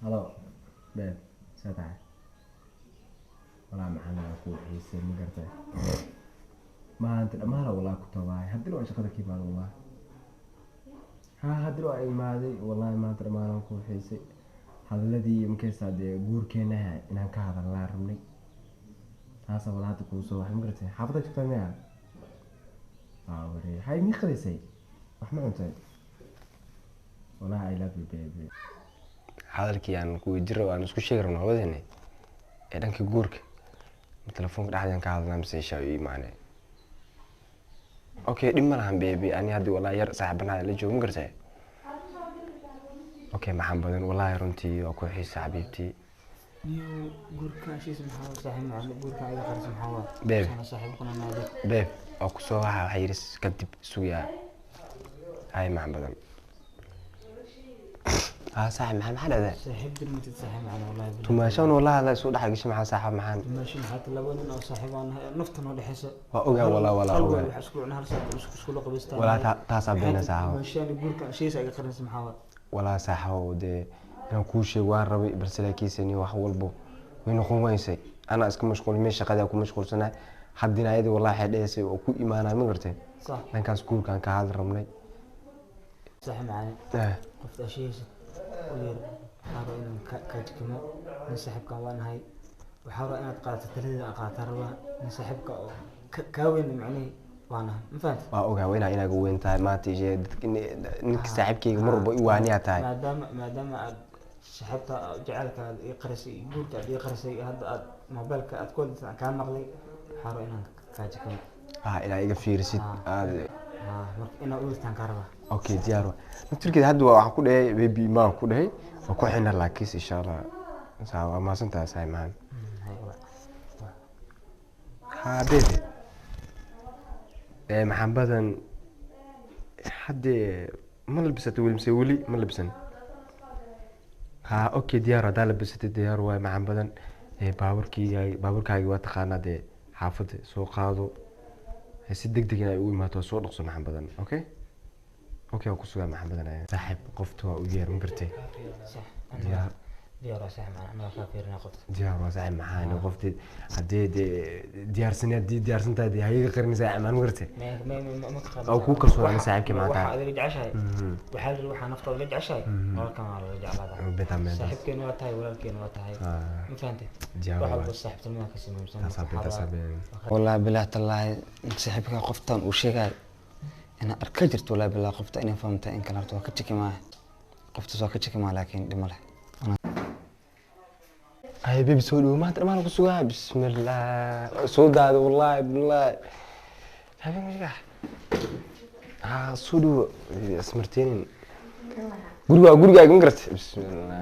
هلا بيت ساتع والله معنا أكو حيسين مقرتي ما أنت الأمانة والله كنت واعي هدلوا شغلك كيمان والله هدلوا أي مادي والله ما أنت الأمانة أكو حيسي هذا الذي يمكن سعد جور كنا إن هذا الله رمني هذا والله تكون صوح مقرتي حافظك تفهمها وري هاي ميخلي سي رحمة أنت والله I love you baby hadalkii aan ku jiro aan isku sheegi rabno labadeenna ee dhanka guurka telefoonka dhaxdan ka hadlaa mise shaa ii maane okay dhib ma lahan baby ani hadii walaa yar saaxiibana la joogo ma gartay okay maxaan badan walaa runtii oo ku xiisa xabiibtii niyo guurka shiis maxaa saaxiib macna guurka ay qaris maxaa baby ana saaxiib kuna naadi baby oo ku soo waxa xiriis kadib suuya ay maxaan badan صاحب محل هذا صاحب دمت صاحب معنا والله تماشون والله هذا سوق دحق شي مع صاحب معنا ماشي حتى لو انه صاحب انا نفتن ولا حس اوغا ولا اوغا اسبوعنا هل ساعه اسكو قبستا ولا تاسع بين ساعه ماشي انا بقولك شيء ساعه قرنس محاول ولا ساحه دي انا كل شيء وان ربي بس لكيسني wax walbo way noqon waysay ana iska mashquul meesha shaqada ku mashquulsanahay hadina ayadi wallahi xidheysay oo ku iimaanay ma gartay صح dhankaas kuulkan ka hadal rabnay صح معنا قفت شيء وير حارو إن كاجكما نسحبك وانا هاي وحارو إن قاعدة تلذ قاعدة روا نسحبك كاوين معني وانا مفهمت اوغا وين انا وين تاي ما تيجي نك صاحبكي مربو ايوانيا تاي ما دام سحبت جعلك يقرسي يقولك يقرسي هذا موبايلك تقول كان مغلي حارو إن كاجكما الى ايغا فيرسيد إنه أولتان كهرباء. أوكي ديارو. نتركي هاد وأحكو ده بيبي ما أحكو ده وأكو حنا لاكيس إن شاء الله. سوا ما سنت ساي مان. ها بيبي. محمدًا حد ما لبست ولا مسوي ما لبسن. ها أوكي ديارو ده لبست ديارو محمدًا باوركي هاي واتقانا ده حافظ سوق هذا. si degdeg inay u imaato soo dhaqso maxan badan okay okay ku sugaa maxan badan saaxiib qoftu waa u yeer ma gartay diyaar saaxiib ana ka fiirina qofta diyaar waa saaxiib maxaan qoftii hadii diyaarsantahay hayiga qarnaysa amaan ma gartay ma oo ku kalsoo ana saaxiibkii maanta waxa adiga jeceshahay waxa nafta la jeceshahay walka ma la jeclaada betameen saaxiibkeena waa tahay walaalkeena waa tahay ma fahantay diyaar waxa saaxiibtinimada ka sameeysan والله بالله تالله صاحبك قفتان وشيغاي انا اركا جرت والله بالله قفتا اني فهمت ان كان ارتو كتشكي معاه قفت سو كتشكي معاه لكن دمله هاي بيبي سودو ما ترى ما كسوغا بسم الله سوداد والله بالله هذا مشكح سودو اسمرتين غورغا ما قرت بسم الله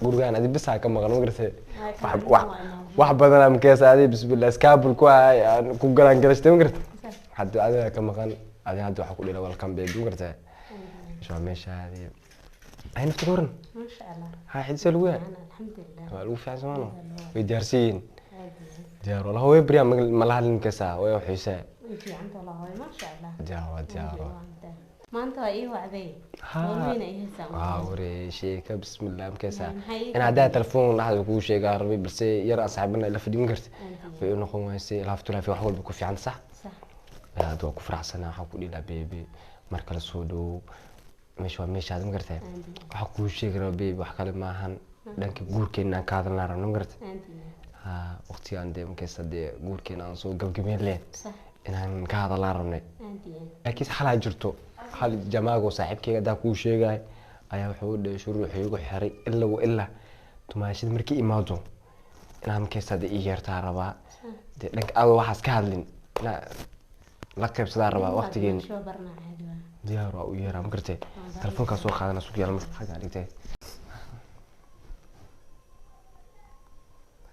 غورغا انا دي بس كما ما قرت wax badan am keesaadi bisbillah iskaabul ku ay ku galan galastay ma gartay hadda adiga ka maqan adiga hadda waxa ku dhila welcome baby ma gartay insha meeshaadi ay nafta goran ما شاء الله ha xidsa lagu yahay الحمد لله waa lagu fiicsan way diyaarsiin diyaar walahi way bariya ma la hadlin keesaa way xiisaa انتي عند الله ما شاء الله diyaar ما انت ايه وعدي وين ايه سامع وري شيكه بسم الله مكيسا انا عدا تلفون لحد كو شيغا ربي بس ير اصحابنا لا فدي مغرت في نقوم ويسي لافتو لا في wax walba ku fiican sax صح aad waa ku faraxsana waxa ku dhila baby marka la soo dhow meesha ma gartay waxa ku sheegay baby wax kale ma ahan dhanka guurkeena ka hadalna rabno ma gartay ha waqtigan de mkeesa de guurkeena aan soo gabgabeen leen صح inaan ka hadalna rabnay عندي laakiin xalaa jirto hal jamaago saaxiibkeyga daa kuu sheegay ayaa wuxuu dhahay shuruuxii ugu xiray illa tumaashid markii imaado inaan keesada ii yeertaa rabaa dee dhanka aad waxaas ka hadlin la qaybsadaa rabaa waqtigeeni شو برنا عادي diyaar waa u yeeraa ma gartay telefoonkaa soo qaadana suuq yaal marka xagga dhigtay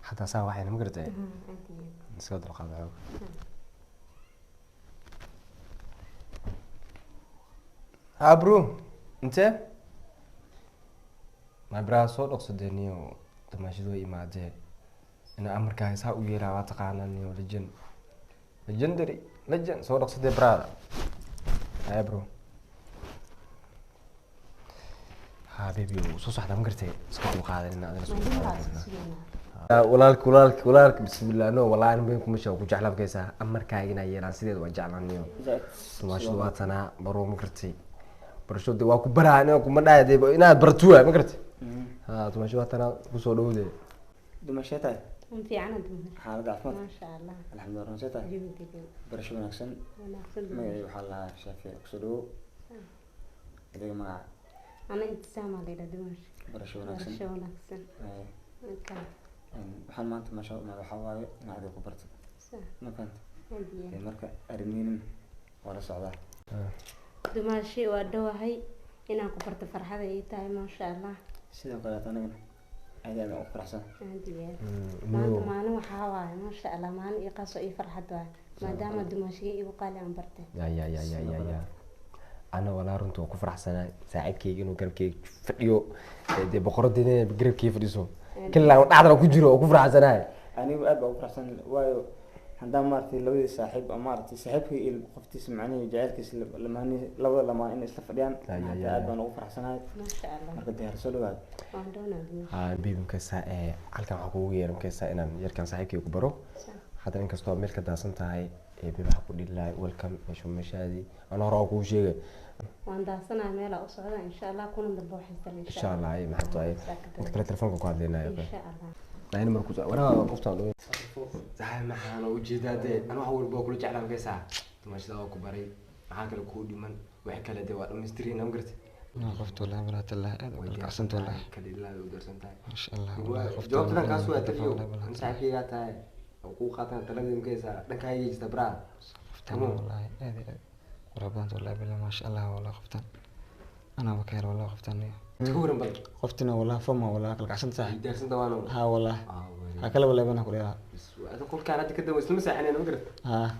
hataa saa waxayna ma gartay عندي iska dulqaado برو انت ما برا سو دقسدنيو تماشيدو يماده انا امركا سا او يرا وا تقانانيو لجندري لجن سو دقسده برا هاي برو ها ها بيبي وصوص واحدة مقرتي اسكت وقاعد لنا أنا ما سوق هو walaalk بسم الله no والله أنا بينكم مش أقول جعلها بكيسة أمر كاينا يلا سيد وجعلها نيو ماشي واتنا برو مقرتي برشو دي واكو برا أنا واكو مدايا دي إنا برتوها مقرتي ها ماشي واتنا وصولو دي dumashataa في عنا دمر xaalada caafimaad ما شاء الله alxamdulilah runsataa جيب دقيق barasho wanaagsan وناخذ magacayga waxaa lahaa shaafici kusoo dhawow adiga magaca أنا ابتسامة ليلة دمر barasho wanaagsan برشا وناكسن كان waxaan maanta meesha waxaa waaye in adiga ku barto صح ma fahanta هدية marka arrimeynin waa la socdaa دمر شيء ودوهي إن أكو برت فرحة إيتاي ما شاء الله sidoo kaleet anigana aad aad ugu faraxsan هدية ما أنا وحواي ما شاء الله ما أنا يقاسو أي فرحة دوهي ما دام دمر شيء يقال عن برته يا أنا ولا رنت وكو فرحسنا ساعد كي إنه قرب كي فيو دي بقرة دينا بقرب كي فريسو كلها قاعدة وكو جرو وكو فرحسنا anigu aad baa ugu faraxsan waayo haddaan maaragtay labadii saaxiib ama maaragtay saaxiibkii iyo qoftiisa macnihii jacaylkiisa lamaani labada lamaan inay isla fadhiyaan hadda aad baan ugu faraxsanahay ما شاء الله marka diyaar soo dhawaad وعندنا دمر بيبي مكسا halkan waxaa kugu yeeray mkaysa inaan yarkan saaxiibkay ku baro haddana inkastoo meel ka daadsan tahay bيبي waxaa ku dhihi lahay welcome meeshaadii ana hore oo kuu sheegay وعندنا ميلا أصعد إن شاء الله كون ضبوا حسن إن شاء الله أي محطة أي أنت كلا تلفونك قاعد لنا يا إن أخي شاء الله أنا مركوز وأنا قفت على زعيم معانا وجدادين أنا أول بقول جعلها مكيسة ماشي ده كبري معاك الكود من وحكى له دواء مسترين أم قرت أنا خفت والله مرات الله قسمت والله كل الله ودرسنت ما شاء الله والله خفت جوابت لك والله أسوأ مرات تليو الله أنت عارف يا تاي وقوقاتنا تلقي مكيسة لك هاي يجي تبرع خفت والله هذه ربنا والله بالله ما شاء الله والله خفت أنا بكير والله خفت تكورن بل خفتنا والله فما والله كل قسمت صح درسنت وانا ها والله هكذا والله بنا كلها هذا كل كان عندك كده مسلم ساحنين أم قرت ها